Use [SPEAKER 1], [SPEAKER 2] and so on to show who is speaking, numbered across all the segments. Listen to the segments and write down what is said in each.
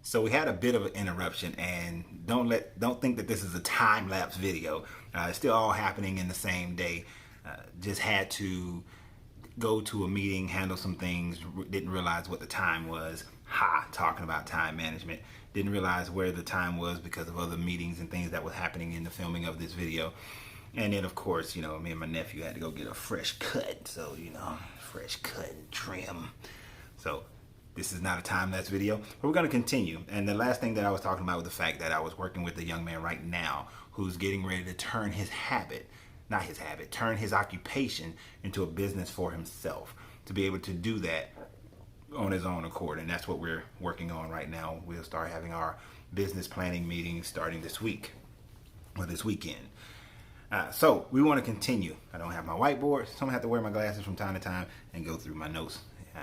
[SPEAKER 1] So we had a bit of an interruption, and don't think that this is a time lapse video. It's still all happening in the same day. Just had to go to a meeting, handle some things. Didn't realize what the time was. Talking about time management. Didn't realize where the time was because of other meetings and things that were happening in the filming of this video. And then, of course, me and my nephew had to go get a fresh cut. So, fresh cut and trim. So this is not a time-lapse video, but we're going to continue. And the last thing that I was talking about was the fact that I was working with a young man right now who's getting ready to turn turn his occupation into a business for himself, to be able to do that on his own accord. And that's what we're working on right now. We'll start having our business planning meetings starting this week or this weekend. So we want to continue. I don't have my whiteboard, so I'm going to have to wear my glasses from time to time and go through my notes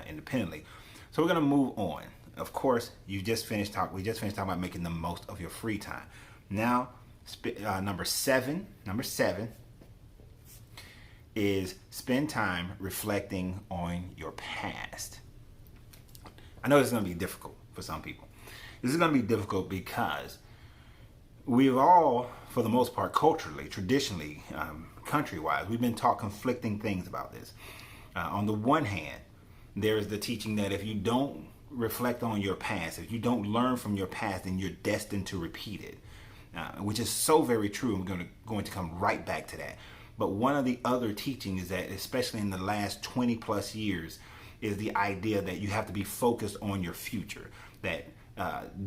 [SPEAKER 1] independently. So we're going to move on. Of course, we just finished talking about making the most of your free time. Now, number seven is spend time reflecting on your past. I know this is going to be difficult for some people. This is going to be difficult because we've all, for the most part, culturally, traditionally, country-wise, we've been taught conflicting things about this. On the one hand, there's the teaching that if you don't reflect on your past, if you don't learn from your past, then you're destined to repeat it, which is so very true. I'm going to come right back to that. But one of the other teachings is that, especially in the last 20 plus years, is the idea that you have to be focused on your future, that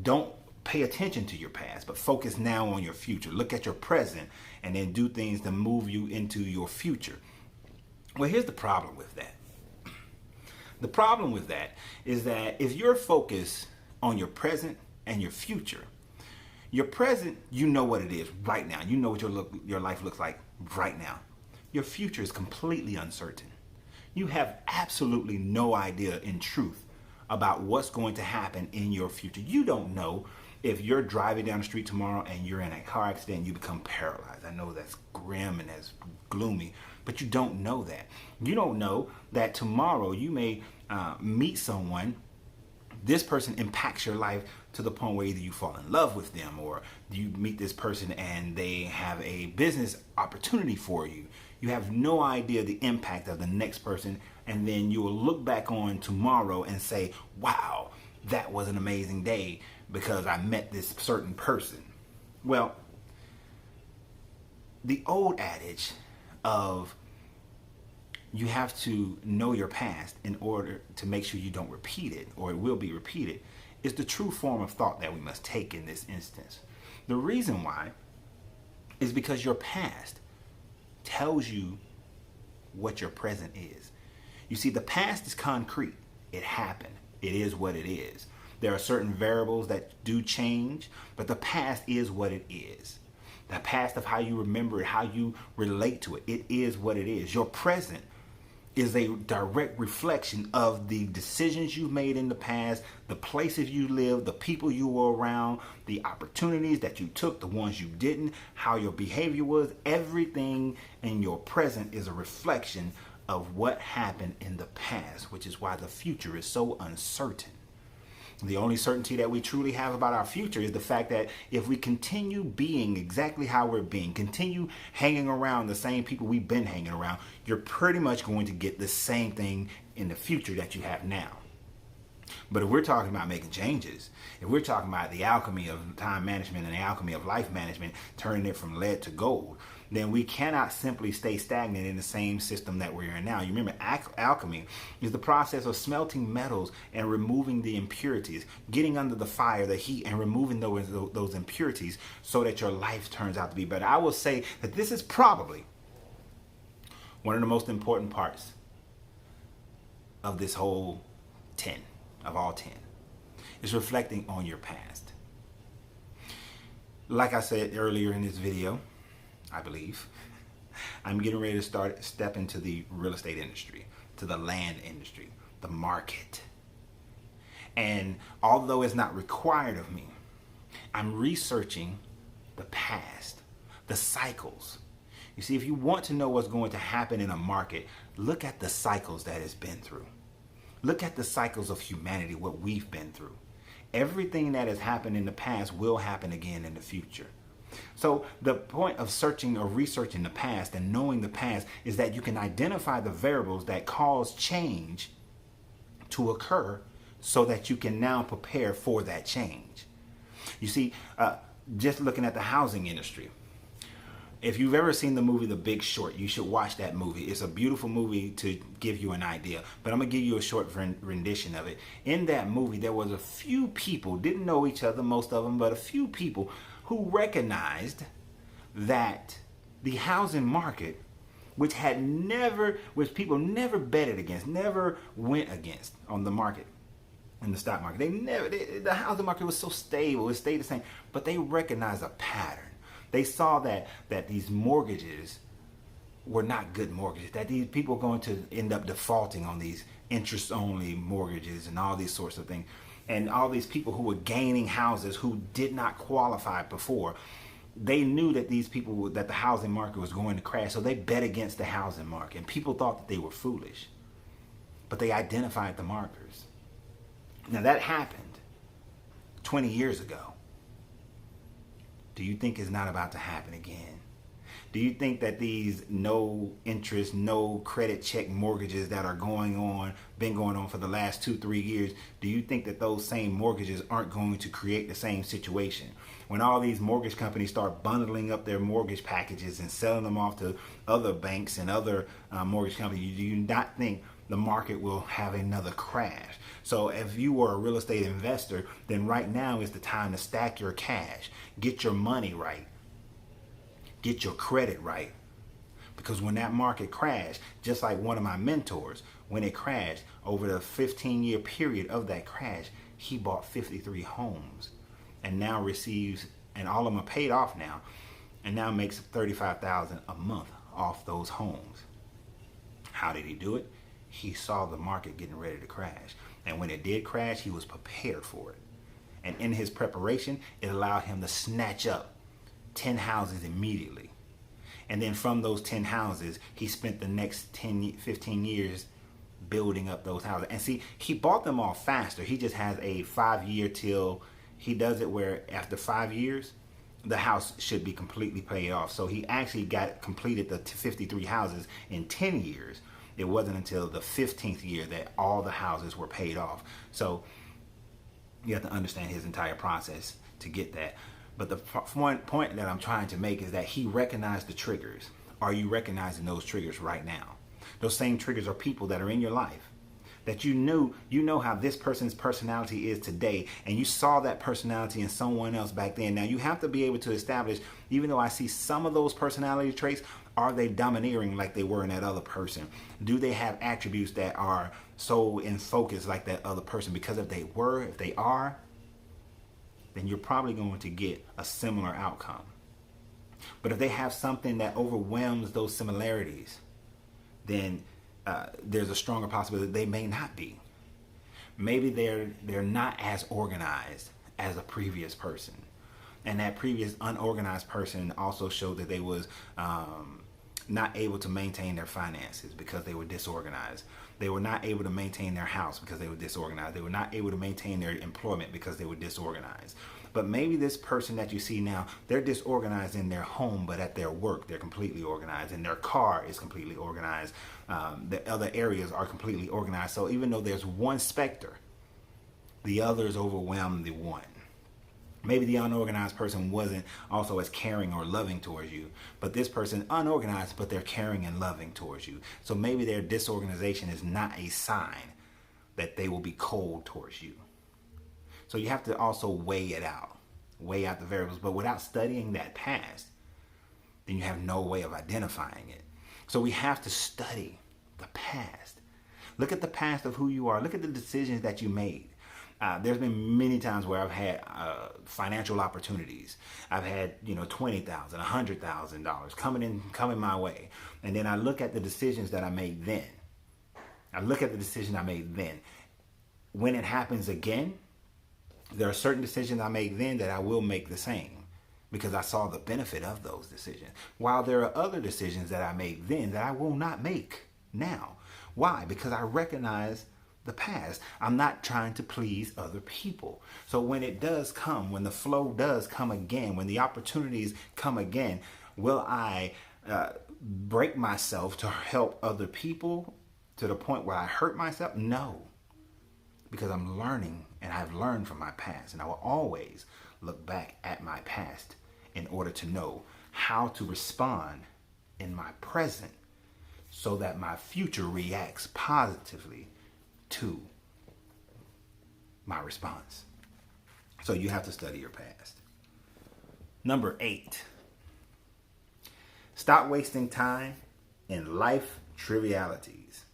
[SPEAKER 1] don't pay attention to your past, but focus now on your future. Look at your present and then do things to move you into your future. Well, here's the problem with that. The problem with that is that if you're focused on your present and your future, your present, you know what it is right now. You know what your life looks like right now. Your future is completely uncertain. You have absolutely no idea in truth about what's going to happen in your future. You don't know if you're driving down the street tomorrow and you're in a car accident and you become paralyzed. I know that's grim and that's gloomy, but you don't know that. You don't know that tomorrow you may meet someone. This person impacts your life to the point where either you fall in love with them or you meet this person and they have a business opportunity for you. You have no idea the impact of the next person, and then you will look back on tomorrow and say, wow, that was an amazing day because I met this certain person. Well, the old adage of you have to know your past in order to make sure you don't repeat it, or it will be repeated, is the true form of thought that we must take in this instance. The reason why is because your past tells you what your present is. You see, the past is concrete. It happened. It is what it is. There are certain variables that do change, but the past is what it is. The past of how you remember it, how you relate to it, it is what it is. Your present is a direct reflection of the decisions you've made in the past, the places you lived, the people you were around, the opportunities that you took, the ones you didn't, how your behavior was. Everything in your present is a reflection of what happened in the past, which is why the future is so uncertain. The only certainty that we truly have about our future is the fact that if we continue being exactly how we're being, continue hanging around the same people we've been hanging around, you're pretty much going to get the same thing in the future that you have now. But if we're talking about making changes, if we're talking about the alchemy of time management and the alchemy of life management, turning it from lead to gold, then we cannot simply stay stagnant in the same system that we're in now. You remember, alchemy is the process of smelting metals and removing the impurities, getting under the fire, the heat, and removing those impurities so that your life turns out to be better. I will say that this is probably one of the most important parts of this whole 10, of all 10, is reflecting on your past. Like I said earlier in this video, I believe, I'm getting ready to step into the real estate industry, to the land industry, the market. And although it's not required of me, I'm researching the past, the cycles. You see, if you want to know what's going to happen in a market, look at the cycles that it's been through. Look at the cycles of humanity, what we've been through. Everything that has happened in the past will happen again in the future. So the point of searching or researching the past and knowing the past is that you can identify the variables that cause change to occur so that you can now prepare for that change. You see, just looking at the housing industry, if you've ever seen the movie The Big Short, you should watch that movie. It's a beautiful movie to give you an idea, but I'm going to give you a short rendition of it. In that movie, there was a few people, didn't know each other, most of them, but a few people who recognized that the housing market, which people never betted against, never went against on the market, in the stock market. The housing market was so stable, it stayed the same, but they recognized a pattern. They saw that these mortgages were not good mortgages, that these people are going to end up defaulting on these interest-only mortgages and all these sorts of things. And all these people who were gaining houses who did not qualify before, they knew that that the housing market was going to crash, so they bet against the housing market. And people thought that they were foolish, but they identified the markers. Now that happened 20 years ago. Do you think it's not about to happen again? Do you think that these no interest, no credit check mortgages that are been going on for the last 2-3 years, do you think that those same mortgages aren't going to create the same situation? When all these mortgage companies start bundling up their mortgage packages and selling them off to other banks and other mortgage companies, do you not think the market will have another crash? So if you were a real estate investor, then right now is the time to stack your cash, get your money right, get your credit right. Because when that market crashed, just like one of my mentors, when it crashed, over the 15-year period of that crash, he bought 53 homes and now receives, and all of them are paid off now, and now makes $35,000 a month off those homes. How did he do it? He saw the market getting ready to crash. And when it did crash, he was prepared for it. And in his preparation, it allowed him to snatch up 10 houses immediately. And then from those 10 houses, he spent the next 15 years building up those houses. And see, he bought them all faster. He just has a 5-year till he does it where after 5 years, the house should be completely paid off. So he actually completed the 53 houses in 10 years. It wasn't until the 15th year that all the houses were paid off. So you have to understand his entire process to get that. But the point that I'm trying to make is that he recognized the triggers. Are you recognizing those triggers right now? Those same triggers are people that are in your life that you know how this person's personality is today, and you saw that personality in someone else back then. Now you have to be able to establish, even though I see some of those personality traits, are they domineering like they were in that other person? Do they have attributes that are so in focus like that other person? Because if they are, then you're probably going to get a similar outcome. But if they have something that overwhelms those similarities, then there's a stronger possibility that they may not be. Maybe they're not as organized as a previous person. And that previous unorganized person also showed that they was not able to maintain their finances because they were disorganized. They were not able to maintain their house because they were disorganized. They were not able to maintain their employment because they were disorganized. But maybe this person that you see now, they're disorganized in their home, but at their work, they're completely organized. And their car is completely organized. The other areas are completely organized. So even though there's one specter, the others overwhelm the one. Maybe the unorganized person wasn't also as caring or loving towards you, but this person unorganized, but they're caring and loving towards you. So maybe their disorganization is not a sign that they will be cold towards you. So you have to also weigh out the variables. But without studying that past, then you have no way of identifying it. So we have to study the past. Look at the past of who you are. Look at the decisions that you made. There's been many times where I've had financial opportunities. I've had, $20,000, $100,000 coming my way. And then I look at the decisions that I made then. When it happens again, there are certain decisions I make then that I will make the same because I saw the benefit of those decisions. While there are other decisions that I made then that I will not make now. Why? Because I recognize the past. I'm not trying to please other people. So when it does come, when the flow does come again, when the opportunities come again, will I break myself to help other people to the point where I hurt myself? No, because I'm learning, and I've learned from my past, and I will always look back at my past in order to know how to respond in my present so that my future reacts positively to my response. So you have to study your past. Number 8, stop wasting time in life trivialities.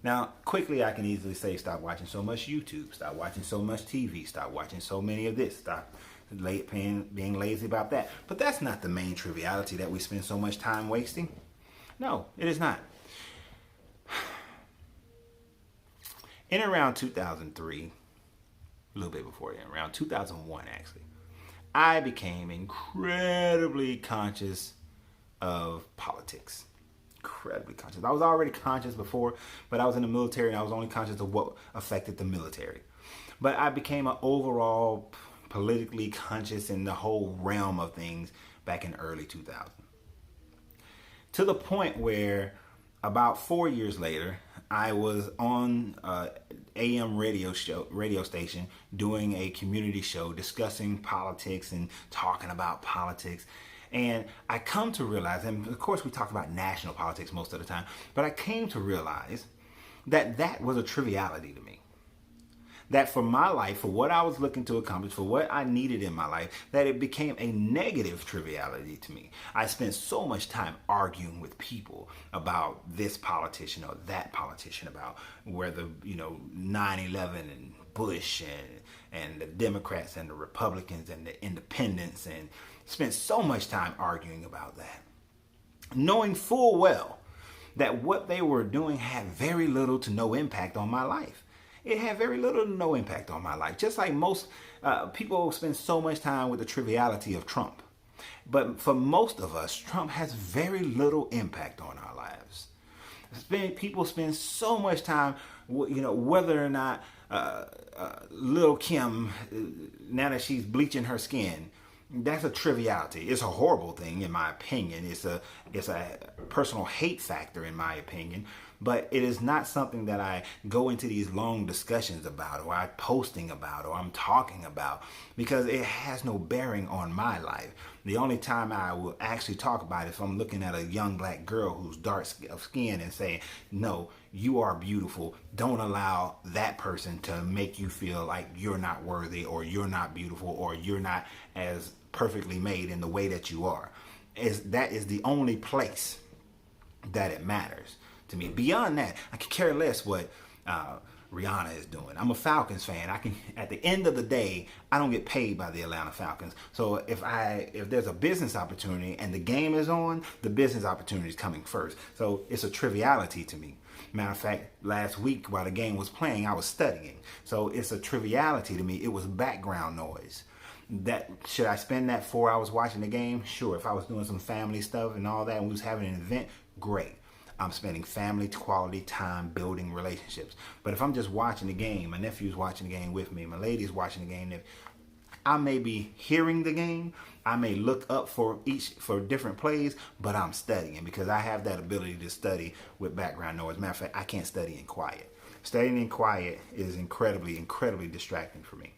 [SPEAKER 1] Now, quickly, I can easily say stop watching so much YouTube, stop watching so much TV, stop watching so many of this, stop being lazy about that. But that's not the main triviality that we spend so much time wasting. No, it is not. In around 2003, a little bit before then, around 2001 actually, I became incredibly conscious of politics. Incredibly conscious. I was already conscious before, but I was in the military and I was only conscious of what affected the military. But I became an overall politically conscious in the whole realm of things back in early 2000. To the point where about 4 years later, I was on AM radio station doing a community show discussing politics and talking about politics. And I come to realize, and of course we talk about national politics most of the time, but I came to realize that that was a triviality to me. That for my life, for what I was looking to accomplish, for what I needed in my life, that it became a negative triviality to me. I spent so much time arguing with people about this politician or that politician, about whether, 9/11 and Bush and the Democrats and the Republicans and the independents, and spent so much time arguing about that, knowing full well that what they were doing had very little to no impact on my life. It had very little to no impact on my life. Just like most people spend so much time with the triviality of Trump. But for most of us, Trump has very little impact on our lives. People spend so much time, whether or not Lil Kim, now that she's bleaching her skin, that's a triviality. It's a horrible thing, in my opinion. It's a personal hate factor, in my opinion. But it is not something that I go into these long discussions about, or I'm posting about, or I'm talking about, because it has no bearing on my life. The only time I will actually talk about it if I'm looking at a young black girl who's dark of skin and saying, no, you are beautiful. Don't allow that person to make you feel like you're not worthy, or you're not beautiful, or you're not as perfectly made in the way that you are. That is the only place that it matters to me. Beyond that, I could care less what Rihanna is doing. I'm a Falcons fan. At the end of the day, I don't get paid by the Atlanta Falcons. So if there's a business opportunity and the game is on, the business opportunity is coming first. So it's a triviality to me. Matter of fact, last week while the game was playing, I was studying. So it's a triviality to me. It was background noise. Should I spend that 4 hours watching the game? Sure. If I was doing some family stuff and all that, and we was having an event, great. I'm spending family quality time building relationships. But if I'm just watching the game, my nephew's watching the game with me, my lady's watching the game, I may be hearing the game, I may look up for different plays, but I'm studying because I have that ability to study with background noise. Matter of fact, I can't study in quiet. Studying in quiet is incredibly, incredibly distracting for me.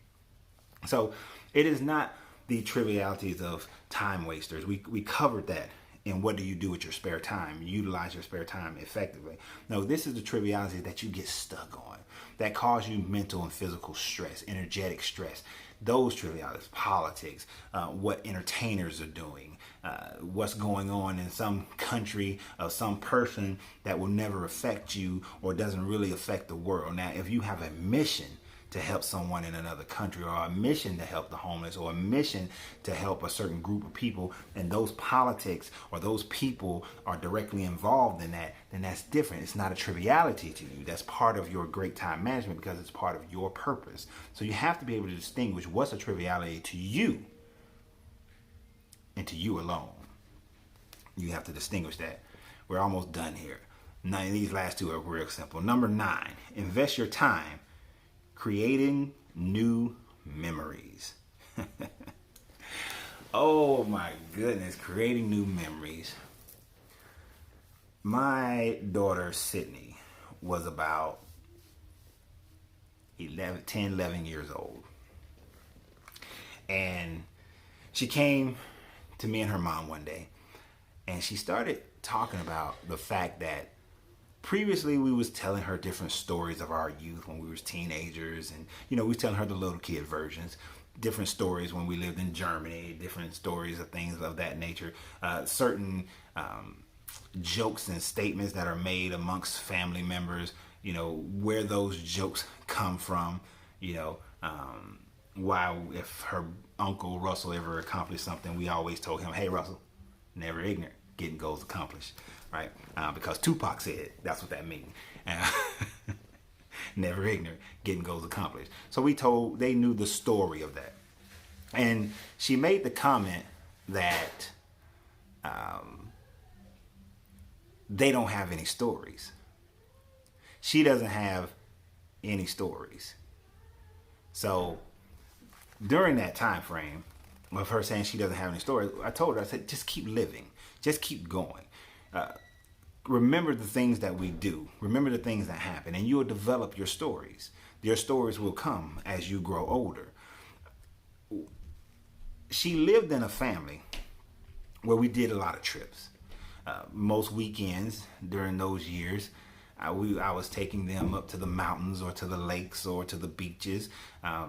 [SPEAKER 1] So it is not the trivialities of time wasters. We covered that. And what do you do with your spare time? Utilize your spare time effectively. No, this is the triviality that you get stuck on, that cause you mental and physical stress, energetic stress. Those trivialities, politics, what entertainers are doing, what's going on in some country of some person that will never affect you or doesn't really affect the world. Now, if you have a mission to help someone in another country, or a mission to help the homeless, or a mission to help a certain group of people, and those politics or those people are directly involved in that, then that's different. It's not a triviality to you. That's part of your great time management because it's part of your purpose. So you have to be able to distinguish what's a triviality to you and to you alone. You have to distinguish that. We're almost done here. Now, these last two are real simple. Number 9, invest your time creating new memories. Oh my goodness, creating new memories. My daughter, Sydney, was about 11 years old. And she came to me and her mom one day, and she started talking about the fact that previously we was telling her different stories of our youth when we was teenagers, and we was telling her the little kid versions, different stories when we lived in Germany, different stories of things of that nature, certain jokes and statements that are made amongst family members, where those jokes come from, why, if her uncle Russell ever accomplished something, we always told him, hey Russell, never ignorant, getting goals accomplished, right? Because Tupac said that's what that means. Never ignorant, getting goals accomplished. So they knew the story of that. And she made the comment that they don't have any stories. She doesn't have any stories. So during that time frame of her saying she doesn't have any stories, I told her, I said, just keep living. Just keep going. Remember the things that we do. Remember the things that happen, and you'll develop your stories. Your stories will come as you grow older. She lived in a family where we did a lot of trips. Most weekends during those years, I was taking them up to the mountains or to the lakes or to the beaches.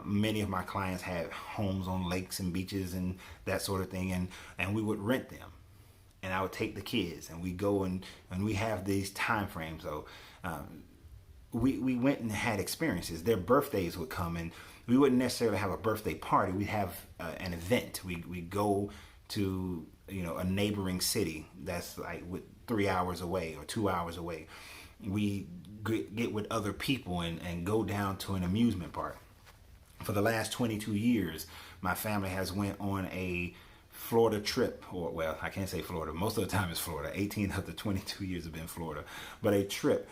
[SPEAKER 1] Many of my clients had homes on lakes and beaches and that sort of thing, and we would rent them. And I would take the kids, and we go and we have these time frames. So we went and had experiences. Their birthdays would come, and we wouldn't necessarily have a birthday party. We'd have an event. We go to a neighboring city that's like 3 hours away or 2 hours away. We get with other people and go down to an amusement park. For the last 22 years, my family has went on a Florida trip, or well, I can't say Florida. Most of the time it's Florida. 18 of the 22 years have been Florida. But a trip,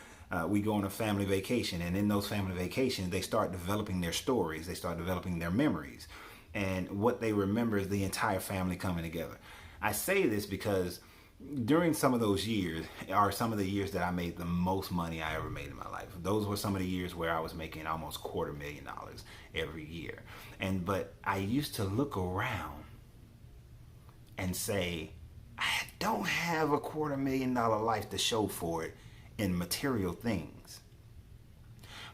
[SPEAKER 1] we go on a family vacation, and in those family vacations, they start developing their stories. They start developing their memories. And what they remember is the entire family coming together. I say this because during some of those years are some of the years that I made the most money I ever made in my life. Those were some of the years where I was making almost $250,000 every year. But I used to look around and say, I don't have a $250,000 life to show for it in material things.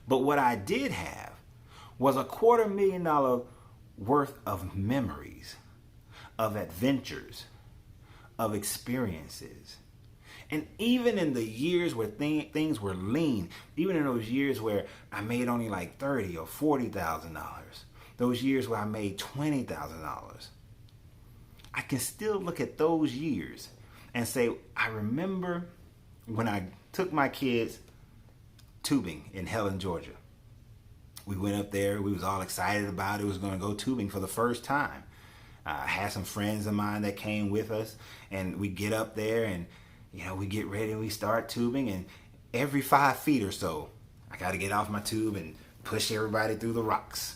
[SPEAKER 1] But what I did have was a $250,000 worth of memories, of adventures, of experiences. And even in the years where things were lean, even in those years where I made only like $30,000 or $40,000, those years where I made $20,000, I can still look at those years and say, I remember when I took my kids tubing in Helen, Georgia. We went up there. We was all excited about it. We was going to go tubing for the first time. I had some friends of mine that came with us, and we get up there and, we get ready and we start tubing, and every 5 feet or so, I got to get off my tube and push everybody through the rocks.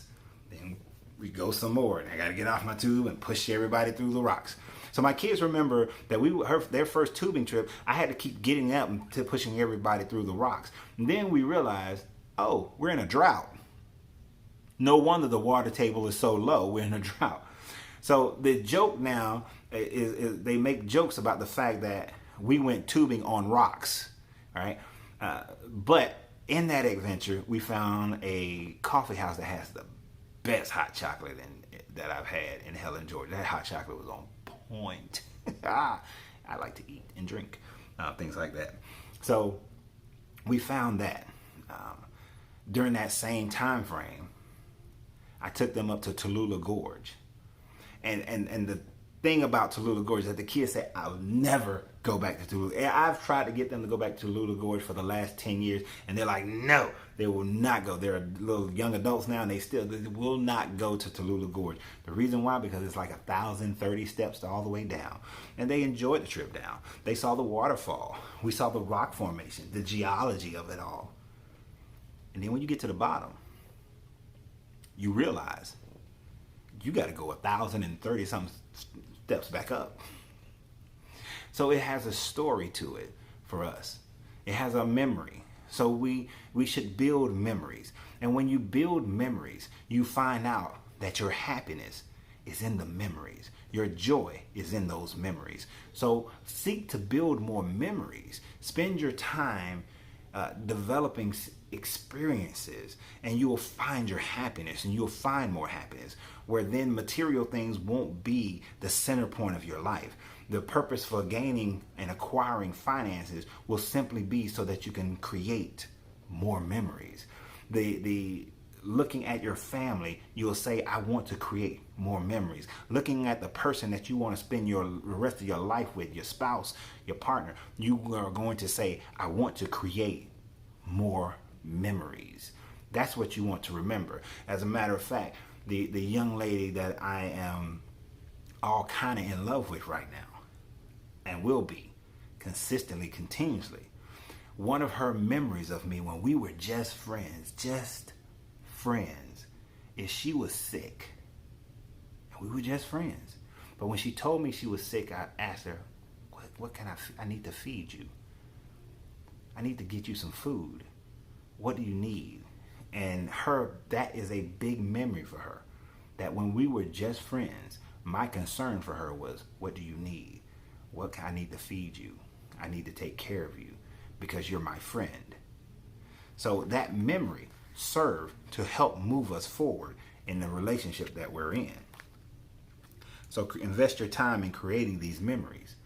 [SPEAKER 1] Then we go some more, and I got to get off my tube and push everybody through the rocks. So my kids remember that their first tubing trip, I had to keep getting up and pushing everybody through the rocks. And then we realized, oh, we're in a drought. No wonder the water table is so low. We're in a drought. So the joke now is they make jokes about the fact that we went tubing on rocks, all right? But in that adventure, we found a coffee house that has the best hot chocolate that I've had in Helen, Georgia. That hot chocolate was on point. I like to eat and drink, things like that. So we found that. During that same time frame, I took them up to Tallulah Gorge. And thing about Tallulah Gorge that the kids say, I'll never go back to Tallulah. And I've tried to get them to go back to Tallulah Gorge for the last 10 years, and they're like, no, they will not go. They're little young adults now, and they will not go to Tallulah Gorge. The reason why, because it's like 1,030 steps all the way down. And they enjoyed the trip down. They saw the waterfall. We saw the rock formation, the geology of it all. And then when you get to the bottom, you realize you got to go 1,030 something steps back up. So it has a story to it for us. It has a memory. So we should build memories. And when you build memories, you find out that your happiness is in the memories. Your joy is in those memories. So seek to build more memories. Spend your time developing experiences, and you will find your happiness, and you'll find more happiness, where then material things won't be the center point of your life. The purpose for gaining and acquiring finances will simply be so that you can create more memories. The looking at your family, you'll say, I want to create more memories. Looking at the person that you want to spend the rest of your life with, your spouse, your partner, you are going to say, I want to create more memories. That's what you want to remember. As a matter of fact, the young lady that I am all kind of in love with right now, and will be consistently, continuously, one of her memories of me when we were just friends, is she was sick. And we were just friends. But when she told me she was sick, I asked her, what can I need to feed you. I need to get you some food. What do you need? And that is a big memory for her. That when we were just friends, my concern for her was, what do you need? What can I need to feed you? I need to take care of you because you're my friend. So that memory served to help move us forward in the relationship that we're in. So invest your time in creating these memories.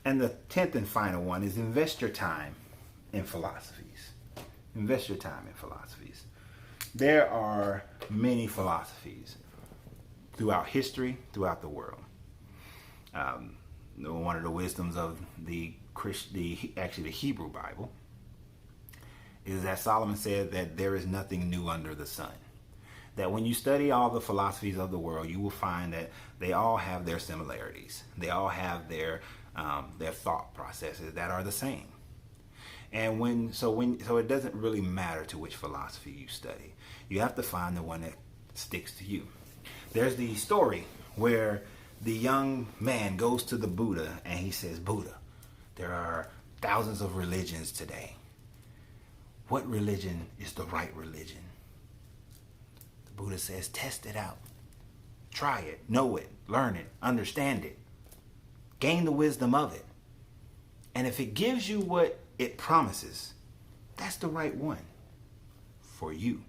[SPEAKER 1] And the 10th and final one is invest your time in philosophies. Invest your time in philosophies. There are many philosophies throughout history, throughout the world. One of the wisdoms of the Hebrew Bible is that Solomon said that there is nothing new under the sun. That when you study all the philosophies of the world, you will find that they all have their similarities. They all have their thought processes that are the same. And so it doesn't really matter to which philosophy you study. You have to find the one that sticks to you. There's the story where the young man goes to the Buddha and he says, Buddha, there are thousands of religions today. What religion is the right religion? The Buddha says, test it out. Try it, know it, learn it, understand it. Gain the wisdom of it. And if it gives you what it promises, that's the right one for you.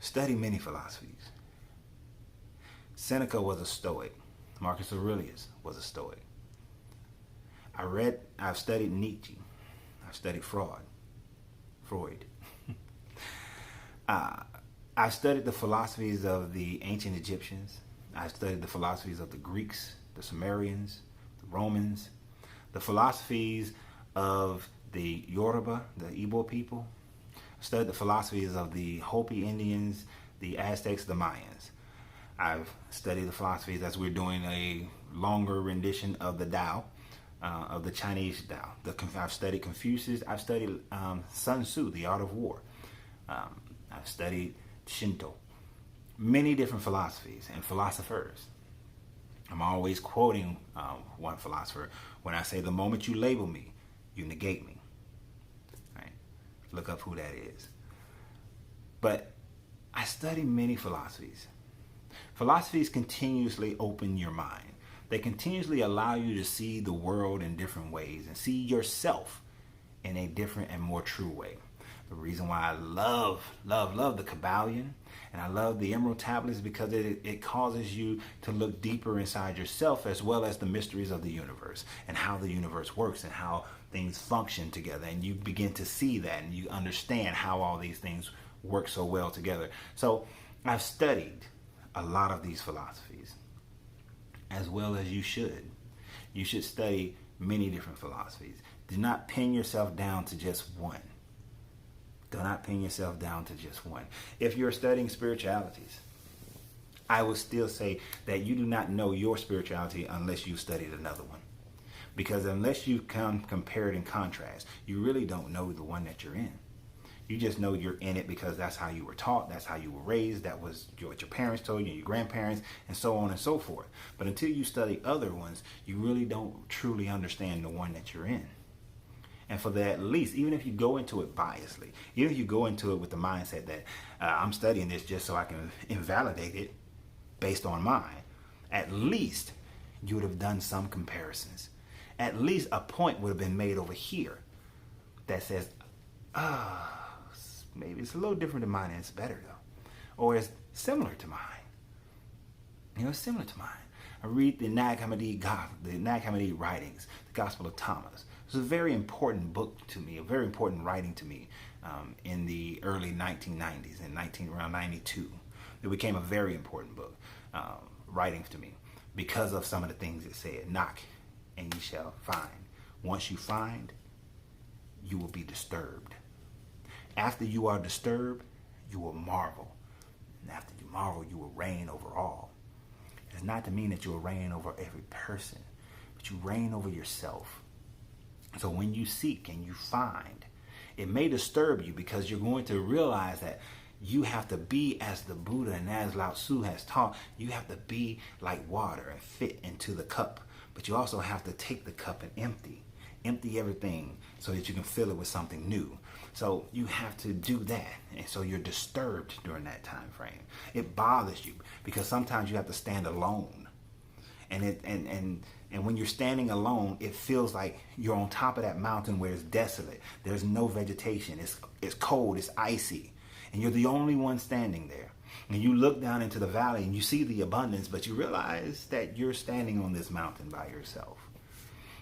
[SPEAKER 1] Study many philosophies. Seneca was a Stoic. Marcus Aurelius was a Stoic. I've studied Nietzsche. I've studied Freud. I've studied the philosophies of the ancient Egyptians. I've studied the philosophies of the Greeks, the Sumerians, the Romans, the philosophies of the Yoruba, the Igbo people. I've studied the philosophies of the Hopi Indians, the Aztecs, the Mayans. I've studied the philosophies as we're doing a longer rendition of the Tao, of the Chinese Tao. I've studied Confucius. I've studied Sun Tzu, The Art of War. I've studied Shinto. Many different philosophies and philosophers. I'm always quoting one philosopher when I say, the moment you label me, you negate me. Right? Look up who that is. But I study many philosophies. Philosophies continuously open your mind. They continuously allow you to see the world in different ways and see yourself in a different and more true way. The reason why I love the Kabbalion and I love the Emerald Tablets is because it causes you to look deeper inside yourself, as well as the mysteries of the universe and how the universe works and how things function together. And you begin to see that and you understand how all these things work so well together. So I've studied a lot of these philosophies, as well as you should. You should study many different philosophies. Do not pin yourself down to just one. Do not pin yourself down to just one. If you're studying spiritualities, I would still say that you do not know your spirituality unless you've studied another one. Because unless you compare it and contrast, you really don't know the one that you're in. You just know you're in it because that's how you were taught, that's how you were raised, that was what your parents told you, your grandparents, and so on and so forth. But until you study other ones, you really don't truly understand the one that you're in. And for that, at least, even if you go into it biasly, even if you go into it with the mindset that I'm studying this just so I can invalidate it based on mine, at least you would have done some comparisons. At least a point would have been made over here that says, maybe it's a little different than mine and it's better though. Or it's similar to mine. It's similar to mine. I read the Nag Hammadi writings, the Gospel of Thomas. It's a very important book to me, a very important writing to me in the early 1990s, around 92. It became a very important book, writing to me, because of some of the things it said. Knock and ye shall find. Once you find, you will be disturbed. After you are disturbed, you will marvel. And after you marvel, you will reign over all. It's not to mean that you will reign over every person, but you reign over yourself. So when you seek and you find, it may disturb you because you're going to realize that you have to be as the Buddha and as Lao Tzu has taught. You have to be like water and fit into the cup. But you also have to take the cup and empty everything so that you can fill it with something new. So you have to do that. And so you're disturbed during that time frame. It bothers you because sometimes you have to stand alone. And when you're standing alone, it feels like you're on top of that mountain where it's desolate. There's no vegetation. It's cold. It's icy. And you're the only one standing there. And you look down into the valley and you see the abundance, but you realize that you're standing on this mountain by yourself.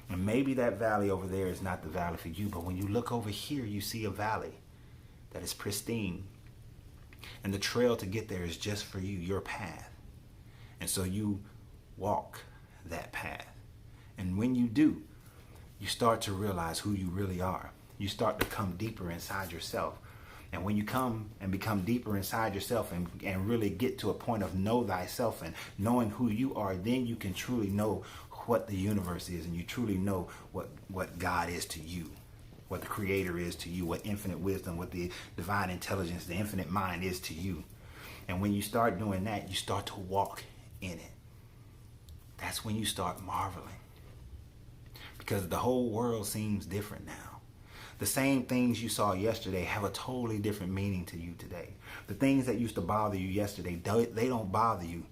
[SPEAKER 1] And maybe that valley over there is not the valley for you, but when you look over here, you see a valley that is pristine. And the trail to get there is just for you, your path. And so you walk that path. And when you do, you start to realize who you really are. You start to come deeper inside yourself. And when you come and become deeper inside yourself and really get to a point of know thyself and knowing who you are, then you can truly know what the universe is, and you truly know what God is to you, what the Creator is to you, what infinite wisdom, what the divine intelligence, the infinite mind is to you. And when you start doing that, you start to walk in it. That's when you start marveling, because the whole world seems different now. The same things you saw yesterday have a totally different meaning to you today. The things that used to bother you yesterday, they don't bother you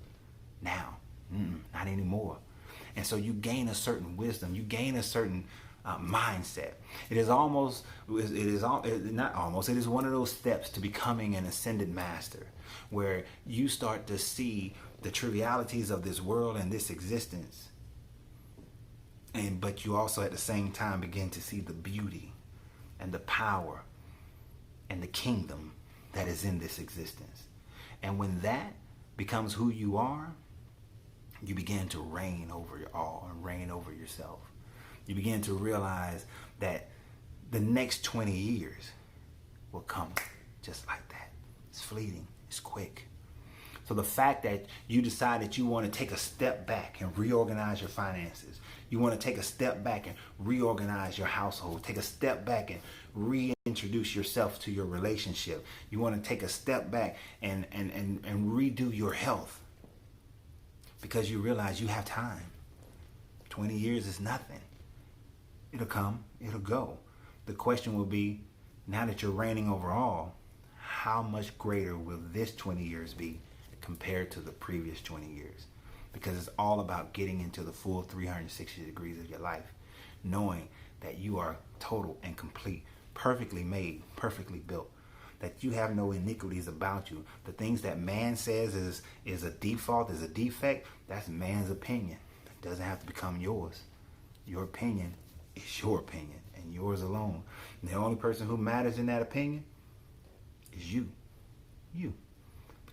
[SPEAKER 1] now. Not anymore. And so you gain a certain wisdom. You gain a certain mindset. It is one of those steps to becoming an ascended master, where you start to see the trivialities of this world and this existence. But you also at the same time begin to see the beauty and the power and the kingdom that is in this existence. And when that becomes who you are, you begin to reign over all and reign over yourself. You begin to realize that the next 20 years will come just like that. It's fleeting. It's quick. So the fact that you decide that you want to take a step back and reorganize your finances, you want to take a step back and reorganize your household, take a step back and reintroduce yourself to your relationship. You want to take a step back and redo your health, because you realize you have time. 20 years is nothing. It'll come, it'll go. The question will be, now that you're reigning over all, how much greater will this 20 years be compared to the previous 20 years? Because it's all about getting into the full 360 degrees of your life, knowing that you are total and complete, perfectly made, perfectly built, that you have no iniquities about you. The things that man says is a default, is a defect, that's man's opinion. It doesn't have to become yours. Your opinion is your opinion and yours alone. And the only person who matters in that opinion is you. You.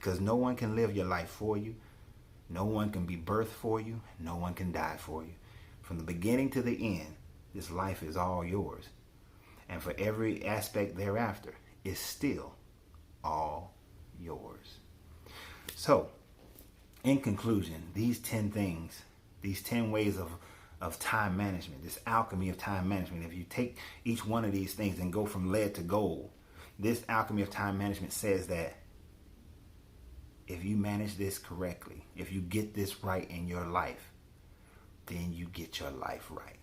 [SPEAKER 1] because no one can live your life for you. No one can be birthed for you. No one can die for you. From the beginning to the end, this life is all yours. And for every aspect thereafter, it's still all yours. So, in conclusion, these 10 things, these 10 ways of time management, this alchemy of time management, if you take each one of these things and go from lead to gold, this alchemy of time management says that if you manage this correctly, if you get this right in your life, then you get your life right.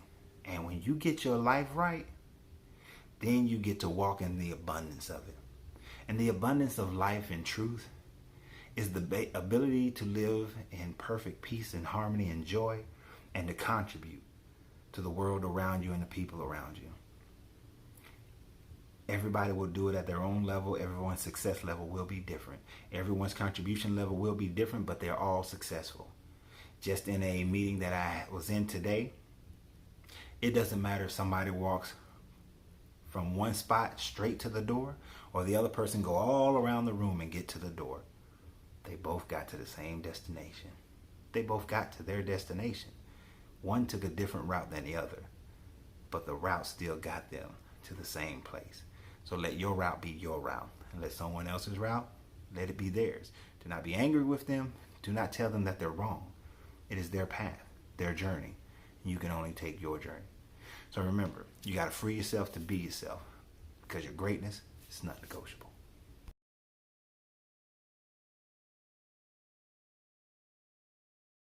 [SPEAKER 1] And when you get your life right, then you get to walk in the abundance of it. And the abundance of life and truth is the ability to live in perfect peace and harmony and joy, and to contribute to the world around you and the people around you. Everybody will do it at their own level. Everyone's success level will be different. Everyone's contribution level will be different, but they're all successful. Just in a meeting that I was in today, it doesn't matter if somebody walks from one spot straight to the door or the other person go all around the room and get to the door. They both got to the same destination. They both got to their destination. One took a different route than the other, but the route still got them to the same place. So let your route be your route, and let someone else's route, let it be theirs. Do not be angry with them. Do not tell them that they're wrong. It is their path, their journey. You can only take your journey. So remember, you got to free yourself to be yourself, because your greatness is not negotiable.